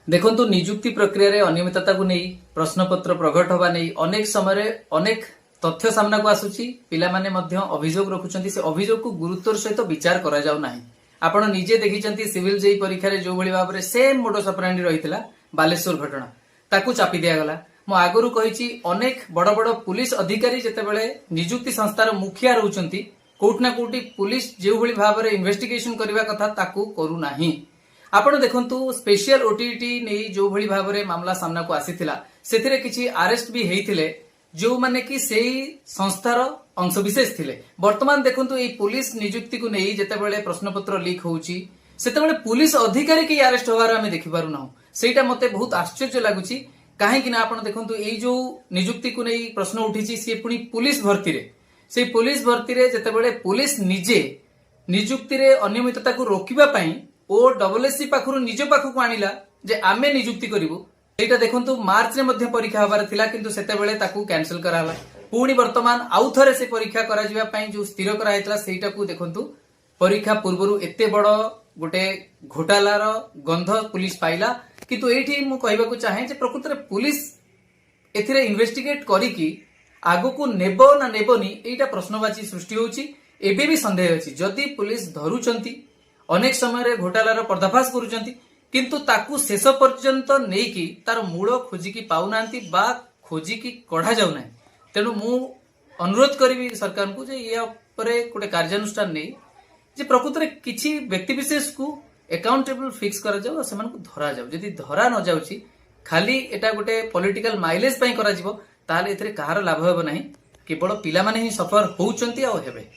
देखंतु नियुक्ति प्रक्रिया अनियमितता को नहीं प्रश्नपत्र प्रकट होगा नहीं अनेक समय अनेक तथ्य सामना को आसुची पिला माने मध्य अभियोग रखुचंती से अभियोग को गुरुत्वर सहित विचार करा जाउ नाही। आपण निजे देखिचंती सिविल जेई परीक्षा रे जो भली भाबरे सेम मोडस ऑपरेंडी रहितला बालेश्वर घटना ताकू चापी दिया गला। मो आगरु कहिची अनेक बड़ बड़ पुलिस अधिकारी जेतेबेले नियुक्ति संस्थार मुखिया रहउचंती कोठना कोठी पुलिस जो भली भाबरे इन्वेस्टिगेशन करबा कथा ताकू करू नाही। आपण देखंतु स्पेशल ओटीटी नहीं जो भली भाबरे मामला सामना को आसीथिला सेथिरे किछि अरेस्ट भी हेइथिले जो माने कि सेही संस्थार अंशविशेष थिले। वर्तमान देखंतु एई पुलिस नियुक्ति को नहीं जेतेबेले प्रश्नपत्र लीक होउची सेतेबेले पुलिस अधिकारी के अरेस्ट होवार आमे देखि पारु ना। सेटा मते बहुत आश्चर्य लागुची काहे कि ना आपण देखंतु एई जो नियुक्ति को नहीं प्रश्न उठिची से पुनी पुलिस भर्ती रे से पुलिस भर्ती रे जेतेबेले पुलिस निजे नियुक्ति रे अनियमितता को रोकिबा पई ओ डबलएससी पाखरु निज पाखकु आनिला जे आमे नियुक्ति करिवु एटा देखंतु मार्च रे मध्ये परीक्षा होबार थिला किंतु सेते बेले ताकू कैंसिल कराला। पुणी वर्तमान आउ थरे से परीक्षा करा जिबा पई जो स्थिर करा हेतला सेटा को देखंतु परीक्षा पूर्वरु एते बड़ गोटे घोटालार गंध पुलिस पाइला किंतु एठी मु कहबा को चाहे जे प्रकृत रे पुलिस एथिरे इन्वेस्टिगेट करिकि आगो को नेबो ना नेबोनी एटा प्रश्नवाची सृष्टि होउची। एबे भी संदेह अछि जदि पुलिस धरुचंती अनेक समय घोटालार पर्दाफाश करुचंती किंतु ताकू शेष पर्यंत नेकी तार मूल खोजिकी पाउनांती बा खोजिकी कढ़ा जाउ नाही। तेणु मु अनुरोध करी सरकार को जे या परे गोटे कार्यानुष्ठान नहीं जे प्रकृत रे किछि व्यक्ति विशेष को अकाउंटेबल फिक्स करा जाउ सेमान को धरा जाउ। जदि धरा न जाउची खाली एटा गोटे पॉलिटिकल माइलेज पई करा जिवो ताले एथरे कहार लाभ हेबो नाही केवल पिला माने ही सफर होउचंती आ हेबे।